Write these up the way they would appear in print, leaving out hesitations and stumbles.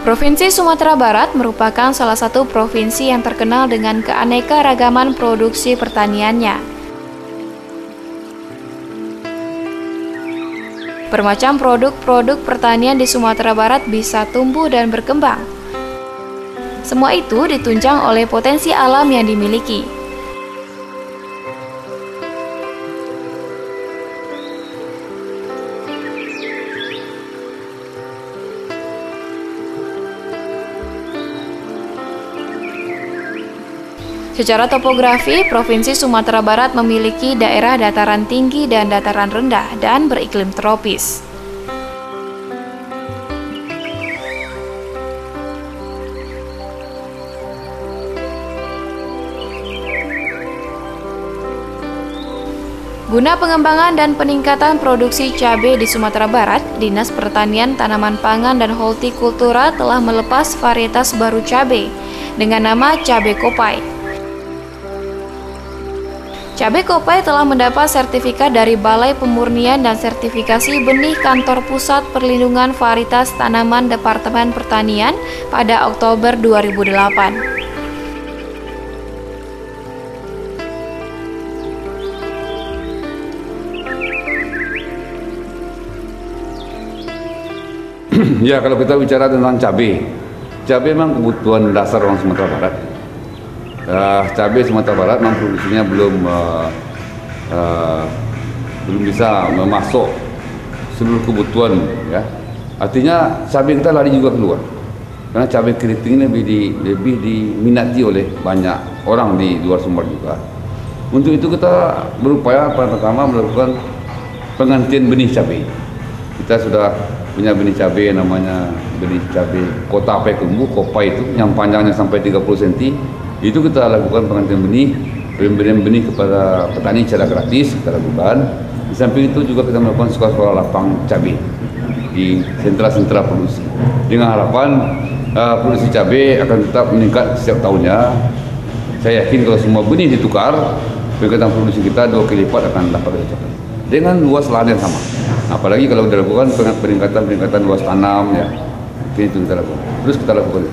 Provinsi Sumatera Barat merupakan salah satu provinsi yang terkenal dengan keanekaragaman produksi pertaniannya. Bermacam produk-produk pertanian di Sumatera Barat bisa tumbuh dan berkembang. Semua itu ditunjang oleh potensi alam yang dimiliki. Secara topografi, Provinsi Sumatera Barat memiliki daerah dataran tinggi dan dataran rendah dan beriklim tropis. Guna pengembangan dan peningkatan produksi cabai di Sumatera Barat, Dinas Pertanian, Tanaman Pangan, dan Hortikultura telah melepas varietas baru cabai dengan nama cabai Kopai. Cabai Kopai telah mendapat sertifikat dari Balai Pemurnian dan Sertifikasi Benih Kantor Pusat Perlindungan Varietas Tanaman Departemen Pertanian pada Oktober 2008. Ya, kalau kita bicara tentang cabai memang kebutuhan dasar orang Sumatera Barat. Cabai Sumatera Barat memang produksinya belum bisa memasuk seluruh kebutuhan, ya. Artinya cabai kita lari juga keluar, karena cabai keriting ini lebih diminati oleh banyak orang di luar Sumatera juga. Untuk itu kita berupaya pertama melakukan penggantian benih cabai. Kita sudah punya benih cabai namanya benih cabai Kota Payakumbuh, Kopai itu yang panjangnya sampai 30 cm. Itu kita lakukan penggantian benih, pemberian benih kepada petani secara gratis kita lakukan. Di samping itu juga kita melakukan sekolah-sekolah lapang cabai di sentra-sentra produksi. Dengan harapan produksi cabai akan tetap meningkat setiap tahunnya. Saya yakin kalau semua benih ditukar, peningkatan produksi kita 2 kali lipat akan dapat dicapai. Dengan luas lahan yang sama. Apalagi kalau dilakukan peningkatan luas tanam, ya, itu kita lakukan. Terus kita lakukan.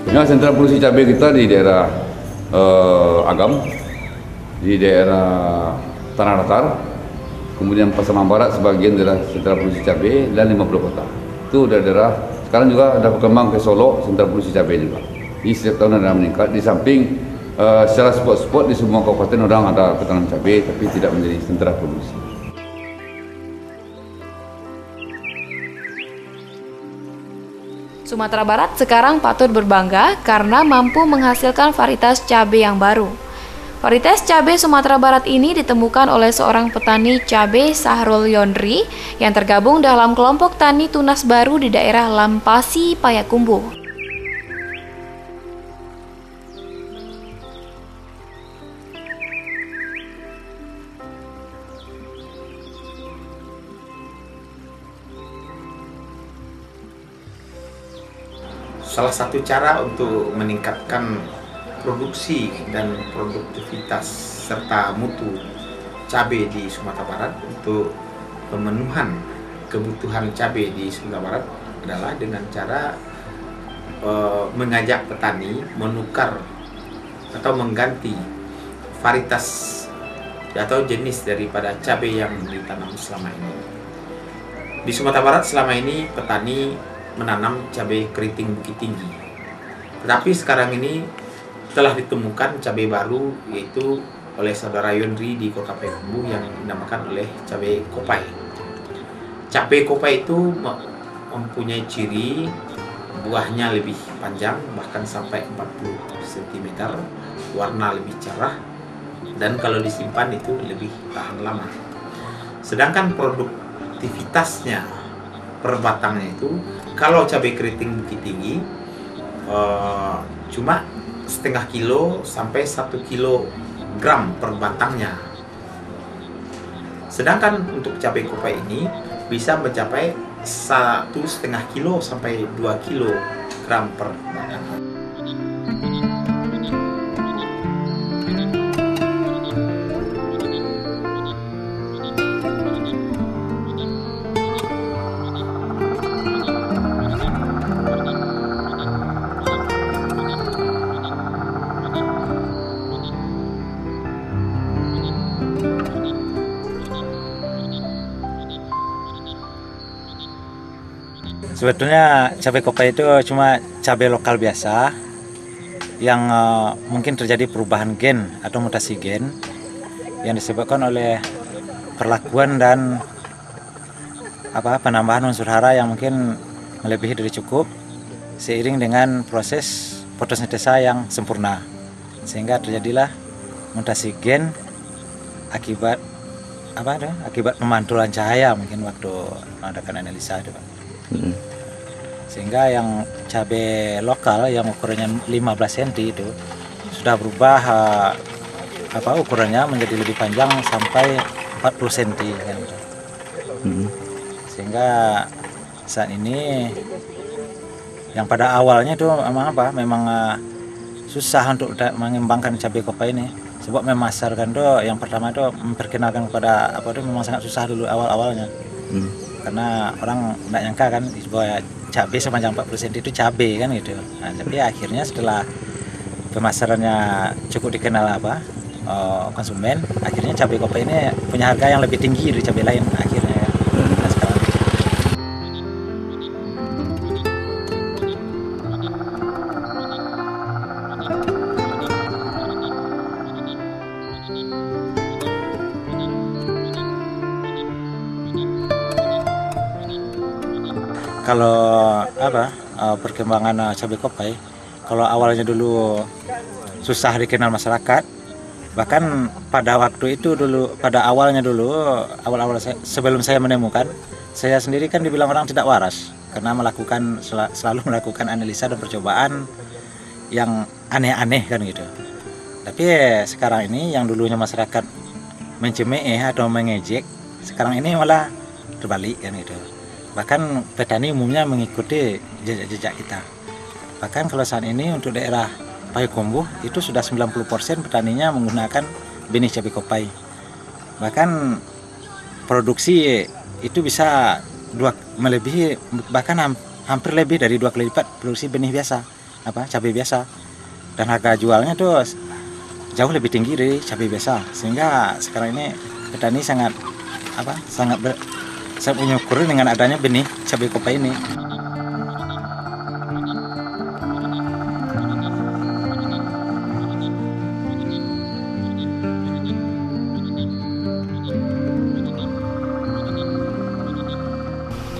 Nah, sentra produksi cabai kita di daerah Agam, di daerah Tanah Datar, kemudian Pasaman Barat sebagian daerah sentra produksi cabai dan 50 kota. Itu daerah. Sekarang juga ada berkembang ke Solo, sentra produksi cabai juga. Di setiap tahun ada meningkat. Di samping secara spot-spot di semua kabupaten orang ada petani cabai, tapi tidak menjadi sentra produksi. Sumatera Barat sekarang patut berbangga karena mampu menghasilkan varietas cabai yang baru. Varietas cabai Sumatera Barat ini ditemukan oleh seorang petani cabai Sahrul Yondri yang tergabung dalam kelompok tani tunas baru di daerah Lampasi, Payakumbuh. Salah satu cara untuk meningkatkan produksi dan produktivitas serta mutu cabai di Sumatera Barat untuk pemenuhan kebutuhan cabai di Sumatera Barat adalah dengan cara mengajak petani menukar atau mengganti varietas atau jenis daripada cabai yang ditanam selama ini. Di Sumatera Barat selama ini petani menanam cabai keriting Bukit Tinggi. Tetapi sekarang ini telah ditemukan cabai baru, yaitu oleh saudara Yondri di Kota Payakumbuh yang dinamakan oleh cabai Kopai. Cabai Kopai itu mempunyai ciri buahnya lebih panjang, bahkan sampai 40 cm, warna lebih cerah, dan kalau disimpan itu lebih tahan lama. Sedangkan produktivitasnya per batangnya itu, kalau cabai keriting Bukit Tinggi cuma setengah kilo sampai 1 kilogram per batangnya. Sedangkan untuk cabai Kopai ini bisa mencapai 1,5 kilo sampai 2 kilogram per batang. Sebetulnya cabai kopai itu cuma cabai lokal biasa yang mungkin terjadi perubahan gen atau mutasi gen yang disebabkan oleh perlakuan dan penambahan unsur hara yang mungkin melebihi dari cukup seiring dengan proses fotosintesa yang sempurna, sehingga terjadilah mutasi gen akibat akibat pemantulan cahaya mungkin waktu mengadakan analisa itu, Pak. Sehingga yang cabai lokal yang ukurannya 15 cm itu sudah berubah ukurannya menjadi lebih panjang sampai 40 cm kan. Sehingga saat ini yang pada awalnya itu memang susah untuk mengembangkan cabai kopai ini, sebab memasarkan tuh yang pertama itu memperkenalkan kepada memang sangat susah dulu awal-awalnya. Karena orang tidak nyangka kan bahwa cabai sepanjang 40 cm itu cabai kan gitu. Nah, tapi akhirnya setelah pemasarannya cukup dikenal konsumen, akhirnya cabai kopai ini punya harga yang lebih tinggi dari cabai lain akhirnya. Nah, sekarang kalau perkembangan cabai kopai, kalau awalnya dulu susah dikenal masyarakat, bahkan pada waktu itu dulu, pada awal-awal sebelum saya menemukan, saya sendiri kan dibilang orang tidak waras karena selalu melakukan analisa dan percobaan yang aneh-aneh kan gitu. Tapi sekarang ini yang dulunya masyarakat mencemeh atau mengejek, sekarang ini malah terbalik kan gitu. Bahkan petani umumnya mengikuti jejak-jejak kita. Bahkan kalau saat ini untuk daerah Payakumbuh itu sudah 90% petaninya menggunakan benih cabai kopai. Bahkan produksi itu bisa melebihi, bahkan hampir lebih dari 2 kali lipat produksi benih biasa, cabai biasa. Dan harga jualnya tuh jauh lebih tinggi dari cabai biasa. Sehingga sekarang ini petani sangat menyukuri dengan adanya benih cabai kopai ini.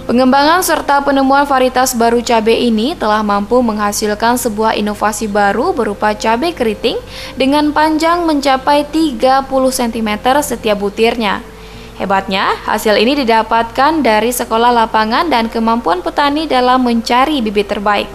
Pengembangan serta penemuan varietas baru cabai ini telah mampu menghasilkan sebuah inovasi baru berupa cabai keriting dengan panjang mencapai 30 cm setiap butirnya. Hebatnya, hasil ini didapatkan dari sekolah lapangan dan kemampuan petani dalam mencari bibit terbaik.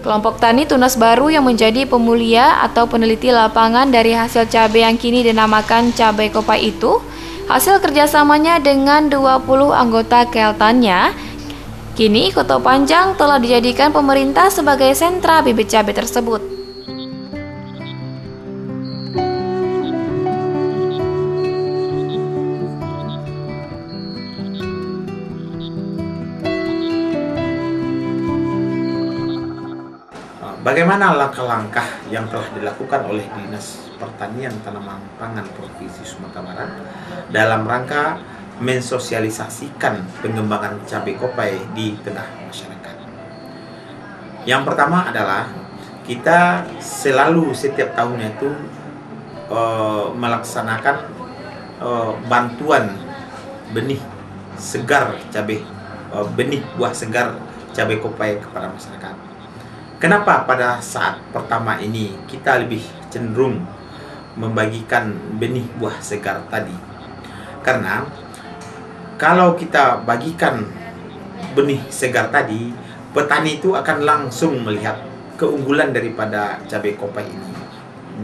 Kelompok tani Tunas Baru yang menjadi pemulia atau peneliti lapangan dari hasil cabai yang kini dinamakan cabai kopai itu, hasil kerjasamanya dengan 20 anggota keltannya, kini Koto Panjang telah dijadikan pemerintah sebagai sentra bibit cabai tersebut. Bagaimana langkah-langkah yang telah dilakukan oleh Dinas Pertanian Tanaman Pangan Provinsi Sumatera Barat dalam rangka mensosialisasikan pengembangan cabai kopai di tengah masyarakat? Yang pertama adalah kita selalu setiap tahunnya itu melaksanakan bantuan benih segar cabai, benih buah segar cabai kopai kepada masyarakat. Kenapa pada saat pertama ini kita lebih cenderung membagikan benih buah segar tadi? Karena kalau kita bagikan benih segar tadi, petani itu akan langsung melihat keunggulan daripada cabai kopai ini.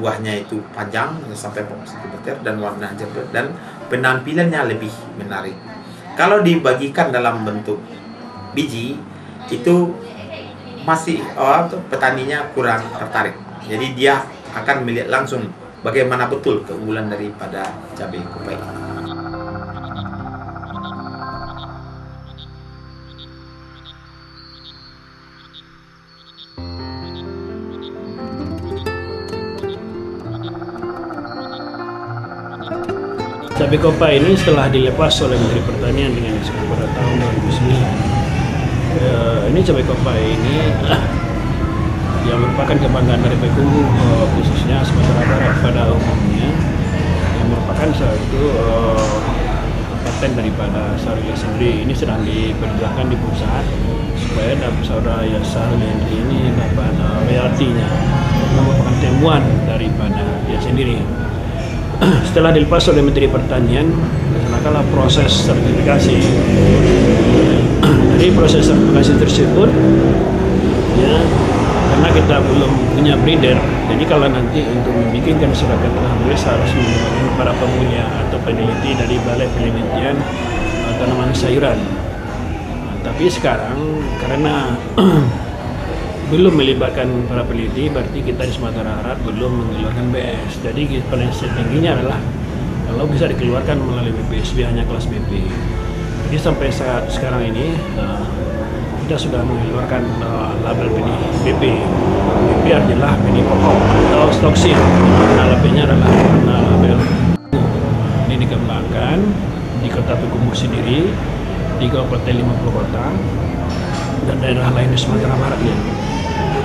Buahnya itu panjang sampai 40 cm dan warna jempol dan penampilannya lebih menarik. Kalau dibagikan dalam bentuk biji, itu masih petaninya kurang tertarik. Jadi dia akan melihat langsung bagaimana betul keunggulan daripada cabai kopai. Cabai Kopai ini setelah dilepas oleh Menteri Pertanian dengan SK pada tahun 2009. Ini cabai Kopai ini yang merupakan kebanggaan dari Payakumbuh, khususnya Sumatera Barat pada umumnya, yang merupakan satu paten daripada Sahrul sendiri. Ini sedang diperjuangkan di pusat supaya saudara Sahrul ini dapat royaltinya, merupakan temuan daripada dia sendiri. Setelah dilepas oleh Menteri Pertanian, dilaksanakanlah proses sertifikasi. Dari proses sertifikasi tersebut, ya, karena kita belum punya breeder, jadi kalau nanti untuk membuatkan surat keterangan harus menggunakan para pemulia atau peneliti dari Balai Penelitian Tanaman Sayuran. Tapi sekarang karena belum melibatkan para peneliti, berarti kita di Sumatera Barat belum mengeluarkan BS. Jadi penelitian tingginya adalah kalau bisa dikeluarkan melalui BPSB hanya kelas BP. Jadi sampai saat sekarang ini kita sudah mengeluarkan label BP. BP adalah benih pokok atau stoksil. Labelnya adalah label. Ini dikembangkan di Kota Payakumbuh sendiri, di Kabupaten 50 kota dan daerah lain di Sumatera Barat ya.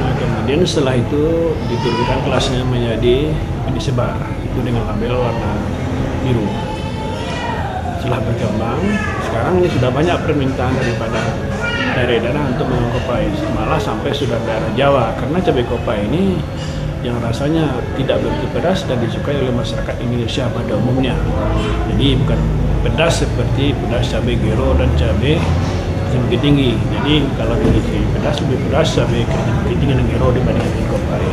Nah, kemudian setelah itu diturunkan kelasnya menjadi benih sebar, itu dengan label warna biru. Setelah berkembang, sekarang ini sudah banyak permintaan daripada daerah-daerah untuk menanam Kopai, malah sampai sudah daerah Jawa, karena cabai Kopai ini yang rasanya tidak begitu pedas dan disukai oleh masyarakat Indonesia pada umumnya. Jadi bukan pedas seperti pedas cabai Gero dan cabai Bukit Tinggi. Jadi kalau ini pedas lebih pedas cabai Bukit Tinggi dan Gero dibandingkan Kopai.